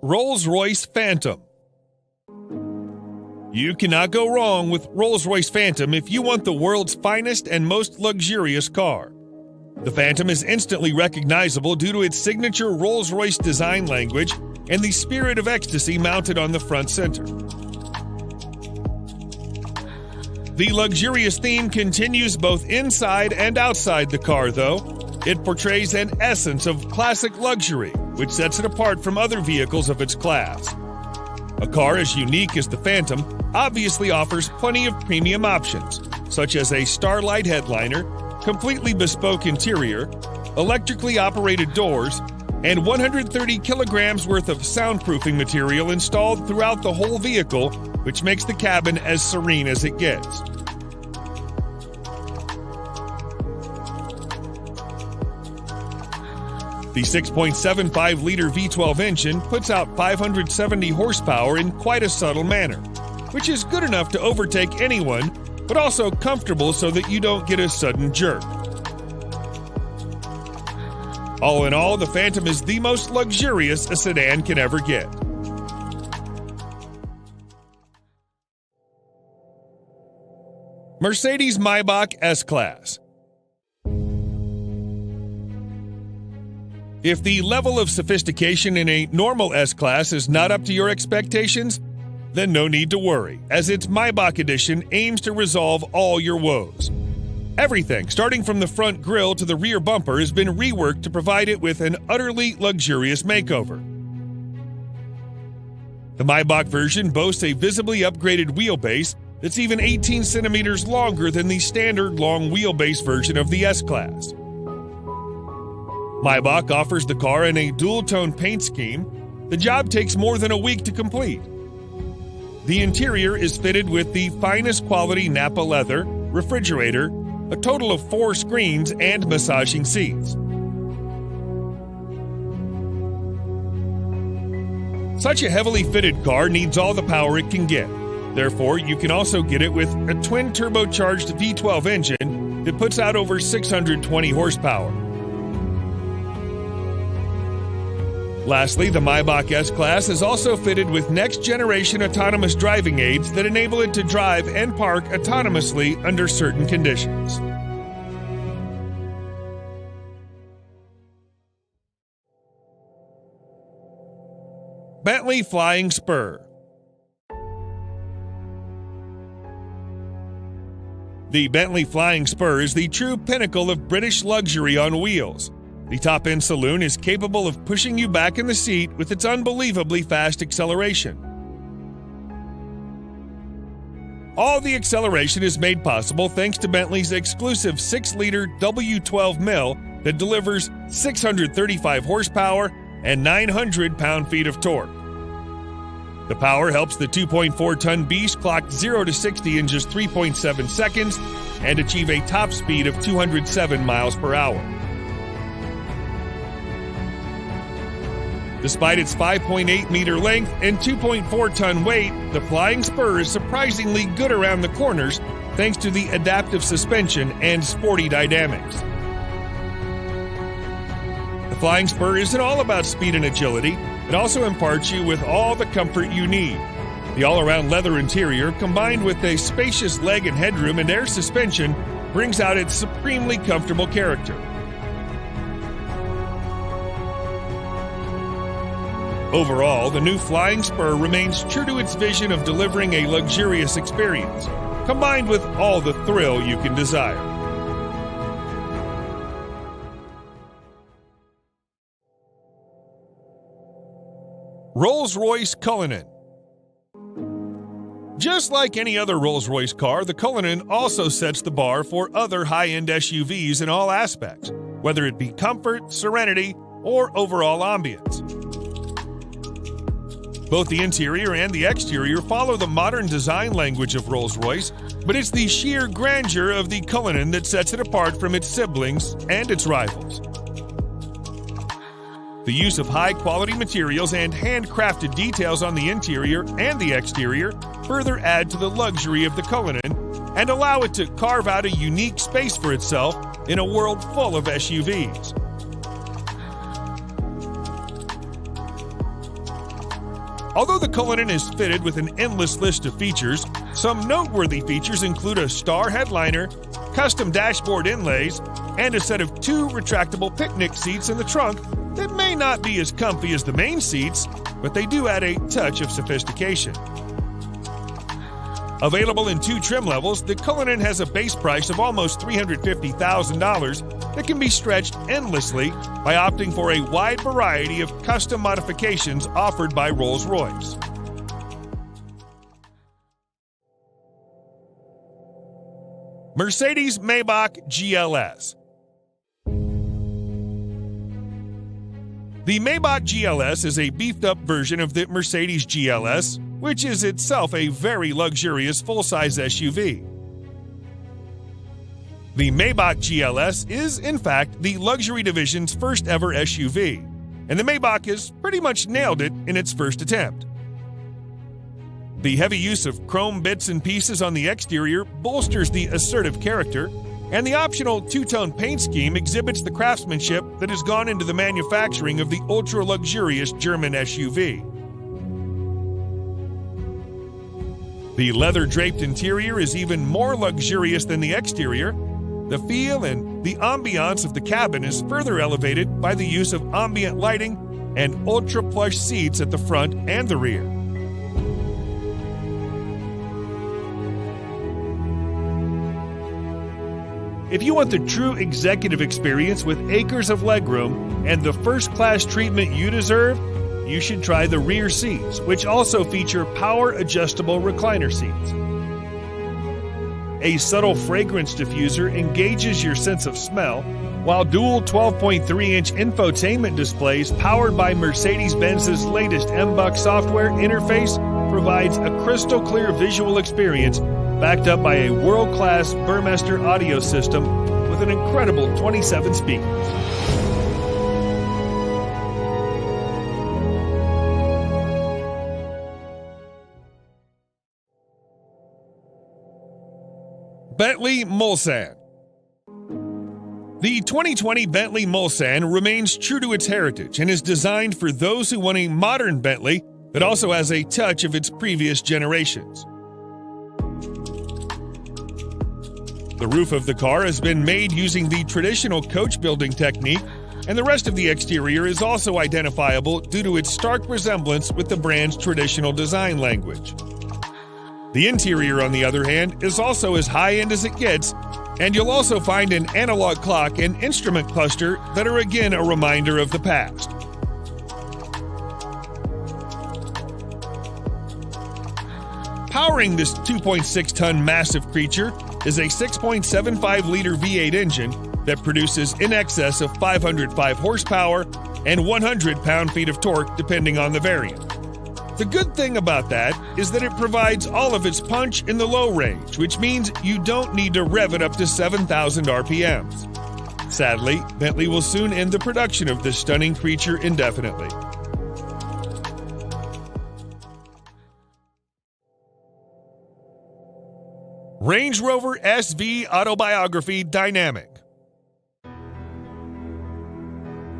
Rolls-Royce Phantom. You cannot go wrong with Rolls-Royce Phantom if you want the world's finest and most luxurious car. The Phantom is instantly recognizable due to its signature Rolls-Royce design language and the spirit of ecstasy mounted on the front center. The luxurious theme continues both inside and outside the car, though. It portrays an essence of classic luxury, which sets it apart from other vehicles of its class. A car as unique as the Phantom obviously offers plenty of premium options, such as a Starlight headliner, completely bespoke interior, electrically operated doors, and 130 kilograms worth of soundproofing material installed throughout the whole vehicle, which makes the cabin as serene as it gets. The 6.75-liter V12 engine puts out 570 horsepower in quite a subtle manner, which is good enough to overtake anyone, but also comfortable so that you don't get a sudden jerk. All in all, the Phantom is the most luxurious a sedan can ever get. Mercedes-Maybach S-Class. If the level of sophistication in a normal S-Class is not up to your expectations, then no need to worry, as its Maybach edition aims to resolve all your woes. Everything, starting from the front grille to the rear bumper, has been reworked to provide it with an utterly luxurious makeover. The Maybach version boasts a visibly upgraded wheelbase that's even 18 centimeters longer than the standard long wheelbase version of the S-Class. Maybach offers the car in a dual-tone paint scheme. The job takes more than a week to complete. The interior is fitted with the finest quality Nappa leather, refrigerator, a total of 4 screens, and massaging seats. Such a heavily fitted car needs all the power it can get. Therefore, you can also get it with a twin-turbocharged V12 engine that puts out over 620 horsepower. Lastly, the Maybach S-Class is also fitted with next-generation autonomous driving aids that enable it to drive and park autonomously under certain conditions. Bentley Flying Spur. The Bentley Flying Spur is the true pinnacle of British luxury on wheels. The top-end saloon is capable of pushing you back in the seat with its unbelievably fast acceleration. All the acceleration is made possible thanks to Bentley's exclusive 6-liter W12 mill that delivers 635 horsepower and 900 pound-feet of torque. The power helps the 2.4-ton beast clock 0 to 60 in just 3.7 seconds and achieve a top speed of 207 miles per hour. Despite its 5.8-meter length and 2.4-ton weight, the Flying Spur is surprisingly good around the corners thanks to the adaptive suspension and sporty dynamics. The Flying Spur isn't all about speed and agility. It also imparts you with all the comfort you need. The all-around leather interior, combined with a spacious leg and headroom and air suspension, brings out its supremely comfortable character. Overall, the new Flying Spur remains true to its vision of delivering a luxurious experience, combined with all the thrill you can desire. Rolls-Royce Cullinan. Just like any other Rolls-Royce car, the Cullinan also sets the bar for other high-end SUVs in all aspects, whether it be comfort, serenity, or overall ambience. Both the interior and the exterior follow the modern design language of Rolls-Royce, but it's the sheer grandeur of the Cullinan that sets it apart from its siblings and its rivals. The use of high-quality materials and handcrafted details on the interior and the exterior further add to the luxury of the Cullinan and allow it to carve out a unique space for itself in a world full of SUVs. Although the Cullinan is fitted with an endless list of features, some noteworthy features include a star headliner, custom dashboard inlays, and a set of 2 retractable picnic seats in the trunk that may not be as comfy as the main seats, but they do add a touch of sophistication. Available in 2 trim levels, the Cullinan has a base price of almost $350,000 that can be stretched endlessly by opting for a wide variety of custom modifications offered by Rolls-Royce. Mercedes-Maybach GLS. The Maybach GLS is a beefed-up version of the Mercedes GLS, which is itself a very luxurious full-size SUV. The Maybach GLS is, in fact, the luxury division's first ever SUV, and the Maybach has pretty much nailed it in its first attempt. The heavy use of chrome bits and pieces on the exterior bolsters the assertive character, and the optional 2-tone paint scheme exhibits the craftsmanship that has gone into the manufacturing of the ultra-luxurious German SUV. The leather-draped interior is even more luxurious than the exterior. The feel and the ambiance of the cabin is further elevated by the use of ambient lighting and ultra-plush seats at the front and the rear. If you want the true executive experience with acres of legroom and the first-class treatment you deserve, you should try the rear seats, which also feature power-adjustable recliner seats. A subtle fragrance diffuser engages your sense of smell, while dual 12.3-inch infotainment displays powered by Mercedes-Benz's latest MBUX software interface provides a crystal-clear visual experience backed up by a world-class Burmester audio system with an incredible 27 speakers. Bentley Mulsanne. The 2020 Bentley Mulsanne remains true to its heritage and is designed for those who want a modern Bentley that also has a touch of its previous generations. The roof of the car has been made using the traditional coach building technique, and the rest of the exterior is also identifiable due to its stark resemblance with the brand's traditional design language. The interior, on the other hand, is also as high-end as it gets, and you'll also find an analog clock and instrument cluster that are again a reminder of the past. Powering this 2.6-ton massive creature is a 6.75-liter V8 engine that produces in excess of 505 horsepower and 100 pound-feet of torque depending on the variant. The good thing about that is that it provides all of its punch in the low range, which means you don't need to rev it up to 7,000 RPMs. Sadly, Bentley will soon end the production of this stunning creature indefinitely. Range Rover SVAutobiography Dynamic.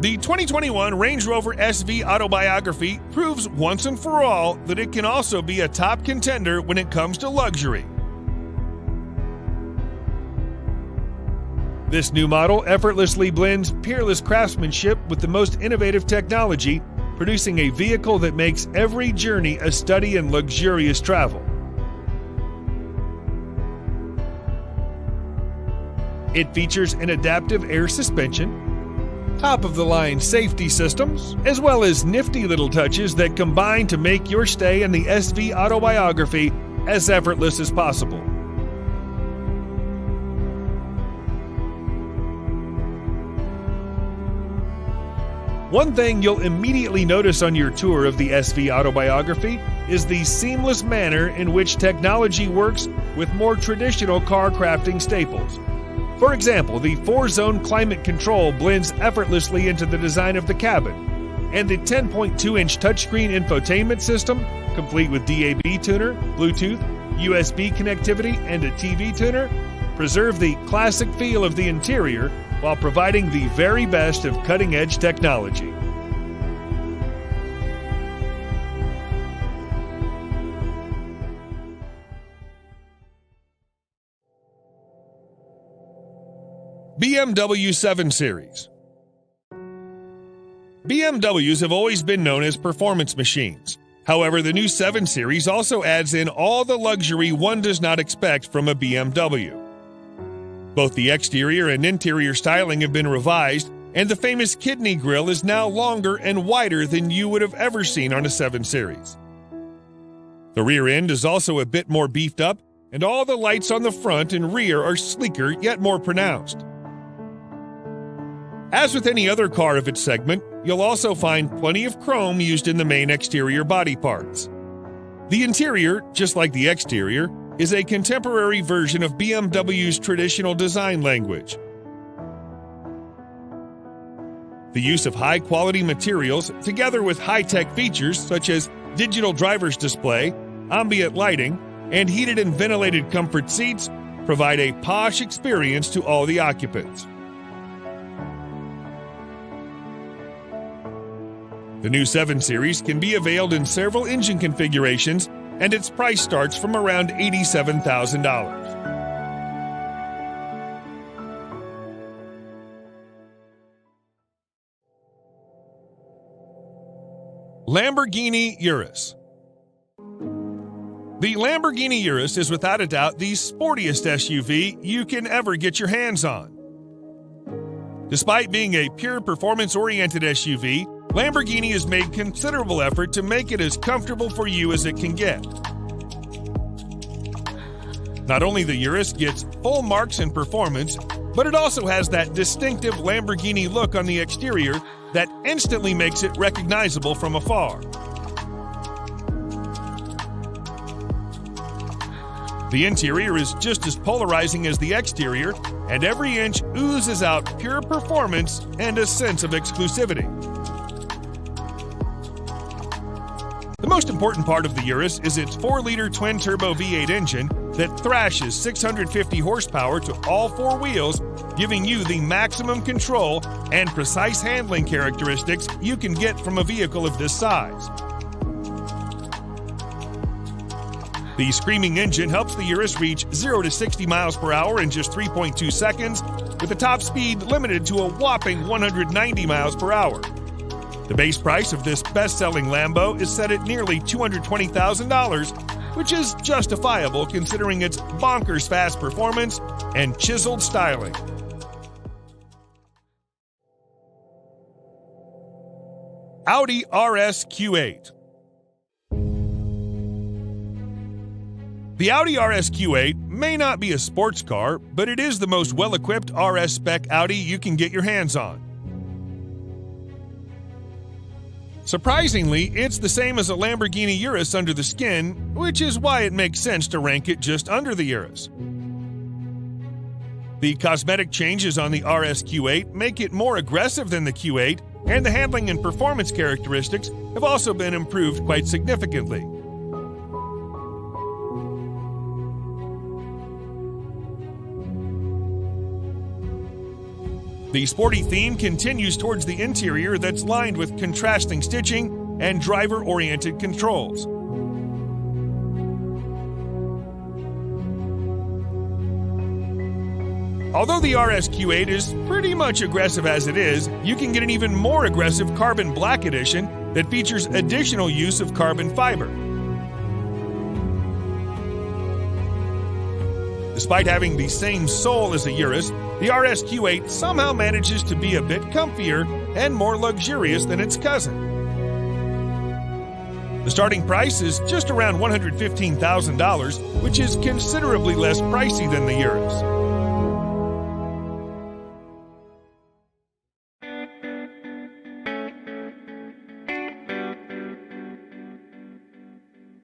The 2021 Range Rover SVAutobiography proves once and for all that it can also be a top contender when it comes to luxury. This new model effortlessly blends peerless craftsmanship with the most innovative technology, producing a vehicle that makes every journey a study in luxurious travel. It features an adaptive air suspension, top-of-the-line safety systems, as well as nifty little touches that combine to make your stay in the SVAutobiography as effortless as possible. One thing you'll immediately notice on your tour of the SVAutobiography is the seamless manner in which technology works with more traditional car crafting staples. For example, the 4-zone climate control blends effortlessly into the design of the cabin, and the 10.2-inch touchscreen infotainment system, complete with DAB tuner, Bluetooth, USB connectivity, and a TV tuner, preserve the classic feel of the interior while providing the very best of cutting-edge technology. BMW 7 Series. BMWs have always been known as performance machines. However, the new 7 Series also adds in all the luxury one does not expect from a BMW. Both the exterior and interior styling have been revised, and the famous kidney grille is now longer and wider than you would have ever seen on a 7 Series. The rear end is also a bit more beefed up, and all the lights on the front and rear are sleeker yet more pronounced. As with any other car of its segment, you'll also find plenty of chrome used in the main exterior body parts. The interior, just like the exterior, is a contemporary version of BMW's traditional design language. The use of high-quality materials, together with high-tech features such as digital driver's display, ambient lighting, and heated and ventilated comfort seats, provide a posh experience to all the occupants. The new 7 Series can be availed in several engine configurations, and its price starts from around $87,000. Lamborghini Urus. The Lamborghini Urus is without a doubt the sportiest SUV you can ever get your hands on. Despite being a pure performance-oriented SUV, Lamborghini has made considerable effort to make it as comfortable for you as it can get. Not only the Urus gets full marks in performance, but it also has that distinctive Lamborghini look on the exterior that instantly makes it recognizable from afar. The interior is just as polarizing as the exterior, and every inch oozes out pure performance and a sense of exclusivity. The most important part of the Urus is its 4-liter twin-turbo V8 engine that thrashes 650 horsepower to all 4 wheels, giving you the maximum control and precise handling characteristics you can get from a vehicle of this size. The screaming engine helps the Urus reach 0 to 60 miles per hour in just 3.2 seconds, with the top speed limited to a whopping 190 miles per hour. The base price of this best-selling Lambo is set at nearly $220,000, which is justifiable considering its bonkers fast performance and chiseled styling. Audi RS Q8. The Audi RS Q8 may not be a sports car, but it is the most well-equipped RS spec Audi you can get your hands on. Surprisingly, it's the same as a Lamborghini Urus under the skin, which is why it makes sense to rank it just under the Urus. The cosmetic changes on the RS Q8 make it more aggressive than the Q8, and the handling and performance characteristics have also been improved quite significantly. The sporty theme continues towards the interior that's lined with contrasting stitching and driver-oriented controls. Although the RS Q8 is pretty much aggressive as it is, you can get an even more aggressive Carbon Black Edition that features additional use of carbon fiber. Despite having the same soul as a Urus, the RS Q8 somehow manages to be a bit comfier and more luxurious than its cousin. The starting price is just around $115,000, which is considerably less pricey than the Urus.